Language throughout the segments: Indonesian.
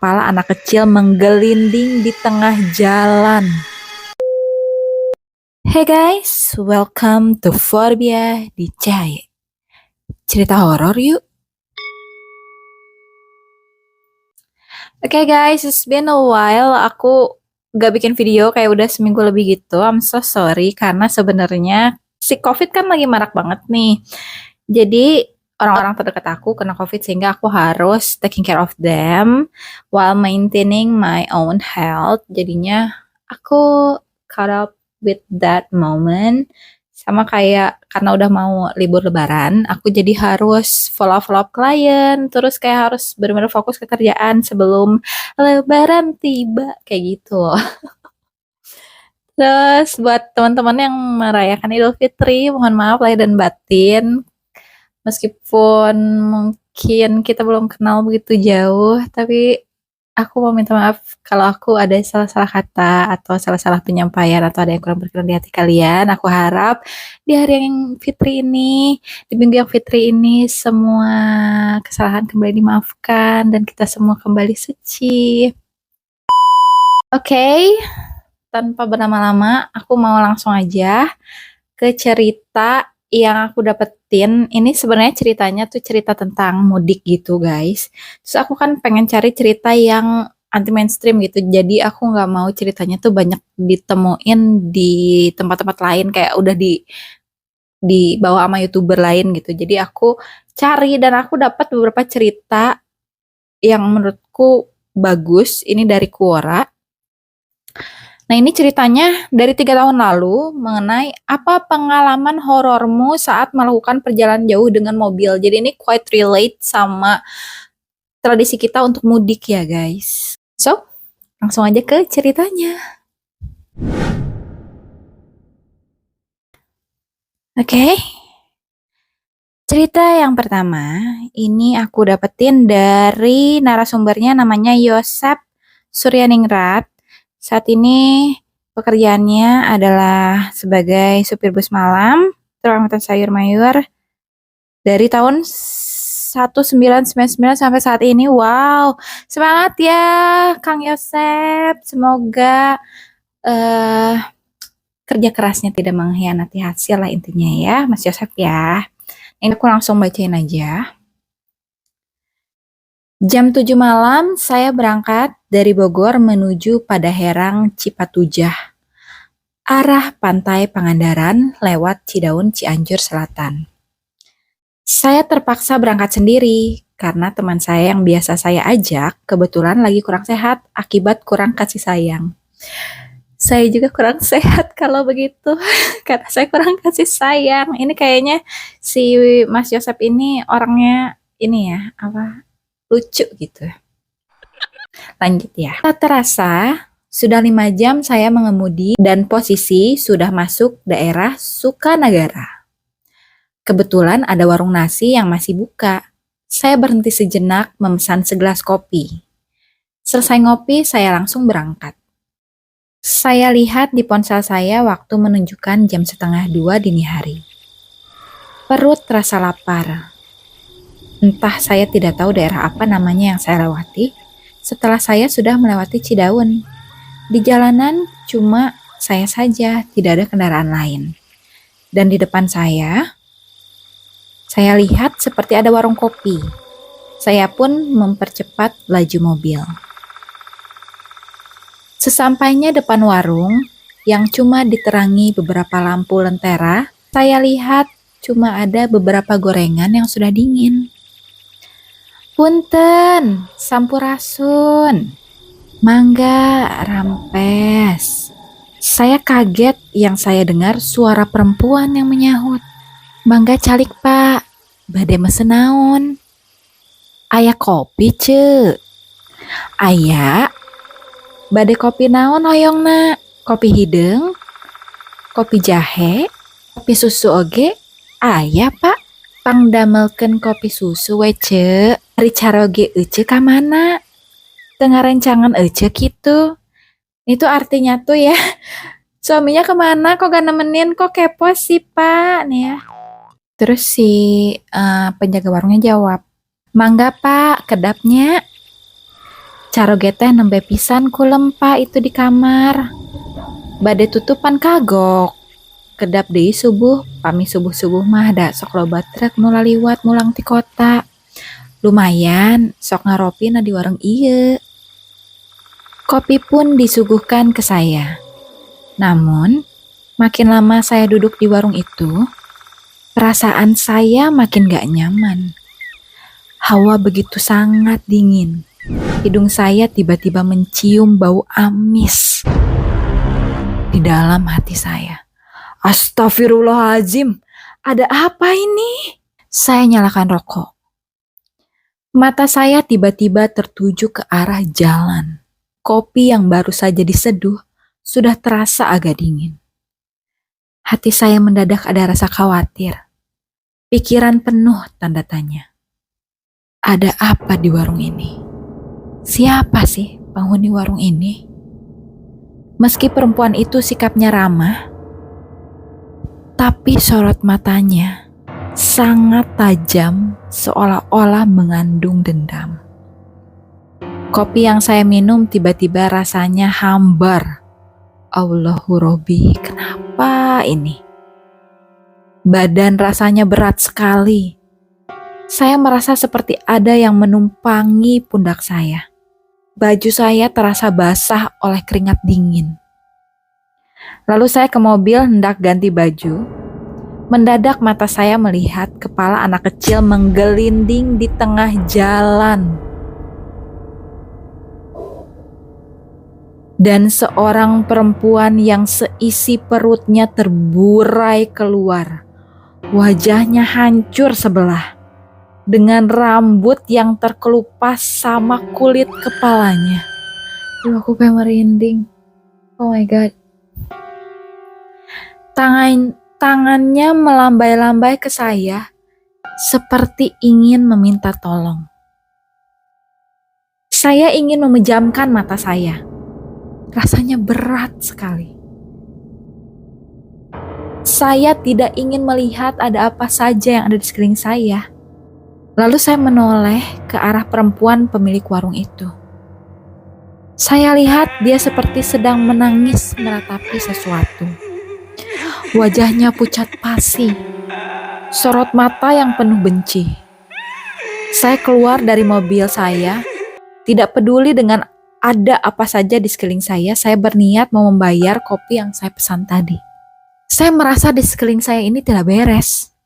kepala anak kecil menggelinding di tengah jalan. Hey guys, welcome to Forbia di Cahaya. Cerita horor yuk. Oke guys, it's been a while. Aku gak bikin video kayak udah seminggu lebih gitu. I'm so sorry karena sebenarnya si COVID kan lagi marak banget nih. Jadi orang-orang terdekat aku kena COVID sehingga aku harus taking care of them while maintaining my own health. Jadinya aku caught up with that moment. Sama kayak karena udah mau libur lebaran, aku jadi harus follow up klien, terus kayak harus benar-benar fokus ke kerjaan sebelum lebaran tiba, kayak gitu loh. Terus buat teman-teman yang merayakan Idul Fitri, mohon maaf lahir dan batin. Meskipun mungkin kita belum kenal begitu jauh, tapi aku mau minta maaf kalau aku ada salah-salah kata atau salah-salah penyampaian atau ada yang kurang berkenan di hati kalian. Aku harap di hari yang fitri ini, di minggu yang fitri ini, semua kesalahan kembali dimaafkan dan kita semua kembali suci. Oke, tanpa berlama-lama, aku mau langsung aja ke cerita yang aku dapetin. Ini sebenarnya ceritanya tuh cerita tentang mudik gitu guys. Terus aku kan pengen cari cerita yang anti mainstream gitu. Jadi aku nggak mau ceritanya tuh banyak ditemuin di tempat-tempat lain kayak udah dibawa sama YouTuber lain gitu. Jadi aku cari dan aku dapat beberapa cerita yang menurutku bagus. Ini dari Quora. Nah, ini ceritanya dari 3 tahun lalu mengenai apa pengalaman horormu saat melakukan perjalanan jauh dengan mobil. Jadi ini quite relate sama tradisi kita untuk mudik ya guys. So, langsung aja ke ceritanya. Oke. Cerita yang pertama, ini aku dapetin dari narasumbernya namanya Yosep Suryaningrat. Saat ini pekerjaannya adalah sebagai supir bus malam, truk angkutan sayur mayur dari tahun 1999 sampai saat ini. Wow, semangat ya Kang Yosep. Semoga kerja kerasnya tidak mengkhianati hasil lah intinya ya, Mas Yosep ya. Ini aku langsung bacain aja. Jam 7 malam, saya berangkat dari Bogor menuju Padaherang Cipatujah, arah Pantai Pangandaran lewat Cidaun Cianjur Selatan. Saya terpaksa berangkat sendiri karena teman saya yang biasa saya ajak kebetulan lagi kurang sehat akibat kurang kasih sayang. Saya juga kurang sehat kalau begitu, karena saya kurang kasih sayang. Ini kayaknya si Mas Yosep ini orangnya ini ya, lucu gitu. Lanjut ya. Tak terasa, sudah 5 jam saya mengemudi dan posisi sudah masuk daerah Sukanagara. Kebetulan ada warung nasi yang masih buka. Saya berhenti sejenak memesan segelas kopi. Selesai ngopi, saya langsung berangkat. Saya lihat di ponsel saya waktu menunjukkan jam 1:30 dini hari. Perut terasa lapar. Entah saya tidak tahu daerah apa namanya yang saya lewati setelah saya sudah melewati Cidaun. Di jalanan cuma saya saja, tidak ada kendaraan lain. Dan di depan saya lihat seperti ada warung kopi. Saya pun mempercepat laju mobil. Sesampainya depan warung yang cuma diterangi beberapa lampu lentera, saya lihat cuma ada beberapa gorengan yang sudah dingin. Punten, sampurasun, mangga, rampes. Saya kaget yang saya dengar suara perempuan yang menyahut. Mangga calik pak, bade mesen naon? Aya kopi ce? Aya, bade kopi naon hoyongna? Kopi hideng? Kopi jahe? Kopi susu oge? Aya pak. Pangdamelkeun kopi susu we ce. Ari caroge ece ka mana? Teu ngarencangan ece kitu. Itu artinya tuh ya, suaminya kemana kok gak nemenin, kok kepo sih pak nih ya. Terus si penjaga warungnya jawab, mangga pak, kedapnya. Caroge teh nembe pisan ku lempa itu di kamar. Bade tutupan kagok. Kedap deui subuh, pami subuh-subuh mah da sok loba trek nu laliwat mulang ti kota. Lumayan, sok ngaropi na di warung ieu. Kopi pun disuguhkan ke saya. Namun, makin lama saya duduk di warung itu, perasaan saya makin gak nyaman. Hawa begitu sangat dingin. Hidung saya tiba-tiba mencium bau amis. Di dalam hati saya, astagfirullahaladzim, ada apa ini? Saya nyalakan rokok. Mata saya tiba-tiba tertuju ke arah jalan. Kopi yang baru saja diseduh sudah terasa agak dingin. Hati saya mendadak ada rasa khawatir. Pikiran penuh tanda tanya. Ada apa di warung ini? Siapa sih penghuni warung ini? Meski perempuan itu sikapnya ramah, tapi sorot matanya sangat tajam seolah-olah mengandung dendam. Kopi yang saya minum tiba-tiba rasanya hambar. Allahu Robbi, kenapa ini? Badan rasanya berat sekali. Saya merasa seperti ada yang menumpangi pundak saya. Baju saya terasa basah oleh keringat dingin. Lalu saya ke mobil hendak ganti baju. Mendadak mata saya melihat kepala anak kecil menggelinding di tengah jalan. Dan seorang perempuan yang seisi perutnya terburai keluar. Wajahnya hancur sebelah. Dengan rambut yang terkelupas sama kulit kepalanya. Aku pengen merinding. Oh my god. Tangannya melambai-lambai ke saya seperti ingin meminta tolong. Saya ingin memejamkan mata saya. Rasanya berat sekali. Saya tidak ingin melihat ada apa saja yang ada di sekeliling saya. Lalu saya menoleh ke arah perempuan pemilik warung itu. Saya lihat dia seperti sedang menangis meratapi sesuatu. Wajahnya pucat pasi, sorot mata yang penuh benci. Saya keluar dari mobil saya, tidak peduli dengan ada apa saja di sekeliling saya berniat mau membayar kopi yang saya pesan tadi. Saya merasa di sekeliling saya ini tidak beres.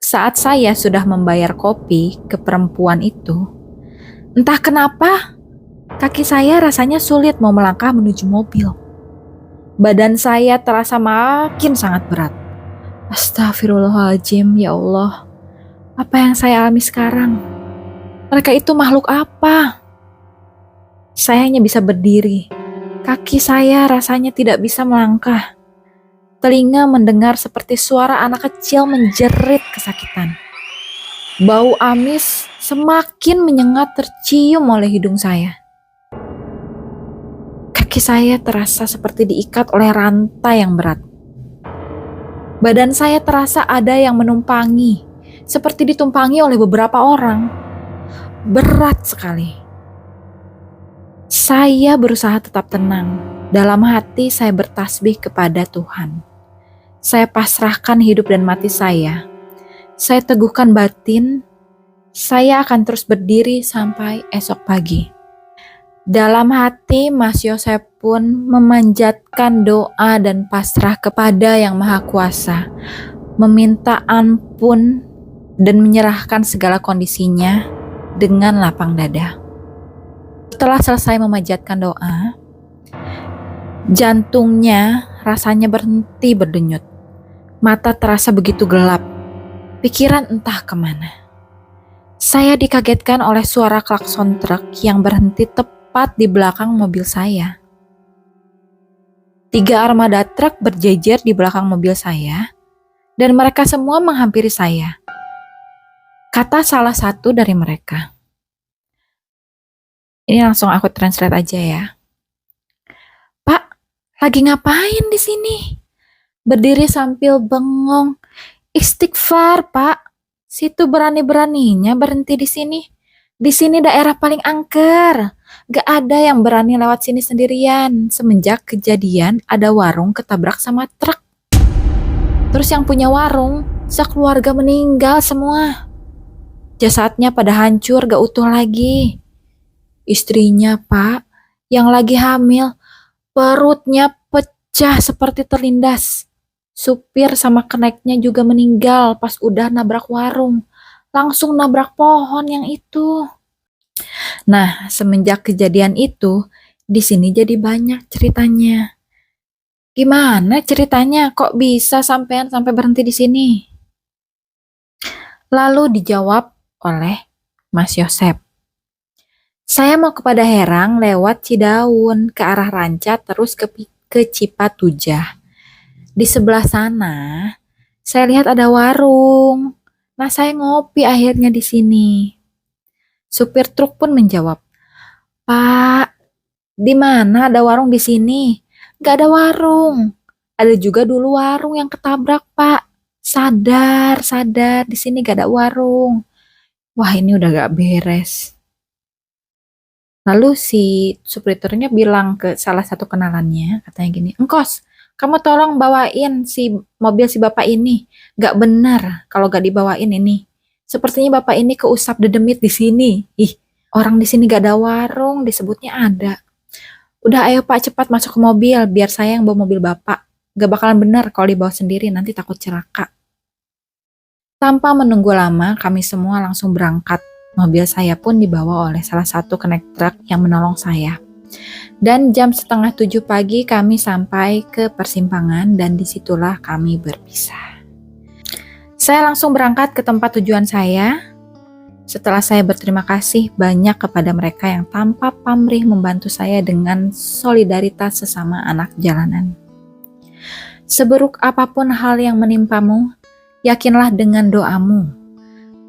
Saat saya sudah membayar kopi ke perempuan itu, entah kenapa kaki saya rasanya sulit mau melangkah menuju mobil. Badan saya terasa makin sangat berat. Astagfirullahaladzim, ya Allah. Apa yang saya alami sekarang? Mereka itu makhluk apa? Saya hanya bisa berdiri. Kaki saya rasanya tidak bisa melangkah. Telinga mendengar seperti suara anak kecil menjerit kesakitan. Bau amis semakin menyengat tercium oleh hidung saya. Kaki saya terasa seperti diikat oleh rantai yang berat. Badan saya terasa ada yang menumpangi, seperti ditumpangi oleh beberapa orang. Berat sekali. Saya berusaha tetap tenang. Dalam hati saya bertasbih kepada Tuhan. Saya pasrahkan hidup dan mati saya. Saya teguhkan batin. Saya akan terus berdiri sampai esok pagi. Dalam hati Mas Yosep pun memanjatkan doa dan pasrah kepada Yang Maha Kuasa, meminta ampun dan menyerahkan segala kondisinya dengan lapang dada. Setelah selesai memanjatkan doa, jantungnya rasanya berhenti berdenyut. Mata terasa begitu gelap. Pikiran entah kemana. Saya dikagetkan oleh suara klakson truk yang berhenti tepat di belakang mobil saya. 3 armada truk berjejer di belakang mobil saya, dan mereka semua menghampiri saya. Kata salah satu dari mereka. Ini langsung aku translate aja ya. Pak, lagi ngapain di sini? Berdiri sambil bengong. Istighfar, Pak. Situ berani-beraninya berhenti di sini. Di sini daerah paling angker. Gak ada yang berani lewat sini sendirian. Semenjak kejadian ada warung ketabrak sama truk. Terus yang punya warung, sekeluarga meninggal semua. Jasadnya pada hancur gak utuh lagi. Istrinya, Pak, yang lagi hamil, perutnya pecah seperti terlindas. Supir sama kenaiknya juga meninggal pas udah nabrak warung. Langsung nabrak pohon yang itu. Nah, semenjak kejadian itu, di sini jadi banyak ceritanya. Gimana ceritanya? Kok bisa sampai berhenti di sini? Lalu dijawab oleh Mas Yosep. Saya mau kepada Herang lewat Cidaun ke arah Ranca terus ke Cipatujah. Di sebelah sana, saya lihat ada warung. Nah, saya ngopi akhirnya di sini. Supir truk pun menjawab, Pak, di mana ada warung di sini? Gak ada warung. Ada juga dulu warung yang ketabrak, Pak. Sadar, di sini gak ada warung. Wah, ini udah gak beres. Lalu si supirnya bilang ke salah satu kenalannya, katanya gini, Engkos, kamu tolong bawain si mobil si bapak ini. Gak benar kalau gak dibawain ini. Sepertinya bapak ini keusap dedemit di sini. Ih, orang di sini gak ada warung, disebutnya ada. Udah ayo Pak cepat masuk ke mobil, biar saya yang bawa mobil bapak. Gak bakalan benar kalau dibawa sendiri, nanti takut celaka. Tanpa menunggu lama, kami semua langsung berangkat. Mobil saya pun dibawa oleh salah satu kenaik truk yang menolong saya. Dan jam 6:30 pagi kami sampai ke persimpangan dan disitulah kami berpisah. Saya langsung berangkat ke tempat tujuan saya. Setelah saya berterima kasih banyak kepada mereka yang tanpa pamrih membantu saya dengan solidaritas sesama anak jalanan. Seburuk apapun hal yang menimpamu, yakinlah dengan doamu.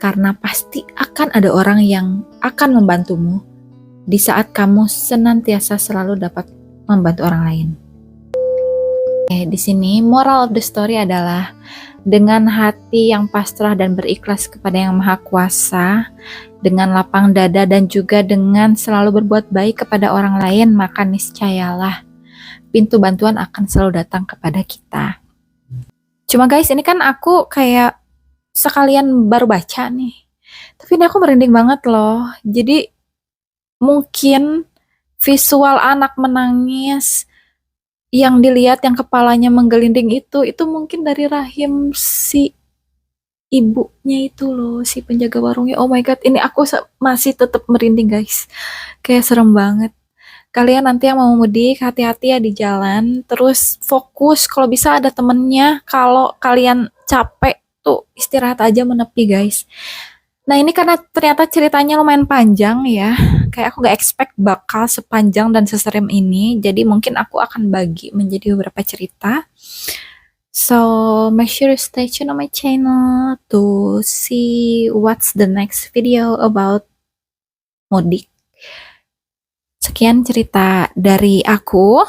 Karena pasti akan ada orang yang akan membantumu di saat kamu senantiasa selalu dapat membantu orang lain. Di sini moral of the story adalah dengan hati yang pasrah dan berikhlas kepada Yang Maha Kuasa, dengan lapang dada dan juga dengan selalu berbuat baik kepada orang lain, maka niscayalah pintu bantuan akan selalu datang kepada kita. Cuma guys, ini kan aku kayak sekalian baru baca nih. Tapi ini aku merinding banget loh. Jadi mungkin visual anak menangis yang dilihat yang kepalanya menggelinding itu mungkin dari rahim si ibunya itu loh, si penjaga warungnya. Oh my god, ini aku masih tetap merinding guys. Kayak serem banget. Kalian nanti yang mau mudik, hati-hati ya di jalan. Terus fokus, kalau bisa ada temennya. Kalau kalian capek, tuh istirahat aja menepi guys. Nah ini karena ternyata ceritanya lumayan panjang ya. Kayak aku gak expect bakal sepanjang dan seserem ini. Jadi mungkin aku akan bagi menjadi beberapa cerita. So make sure you stay tune on my channel to see what's the next video about mudik. Sekian cerita dari aku.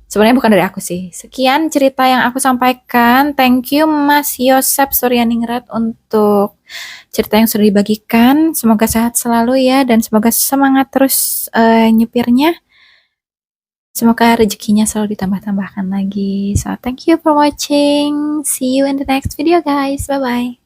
Sebenarnya bukan dari aku sih. Sekian cerita yang aku sampaikan. Thank you Mas Yosep Suryaningrat untuk cerita yang sudah dibagikan. Semoga sehat selalu ya dan semoga semangat terus nyepirnya. Semoga rezekinya selalu ditambah-tambahkan lagi. So thank you for watching. See you in the next video guys. Bye bye.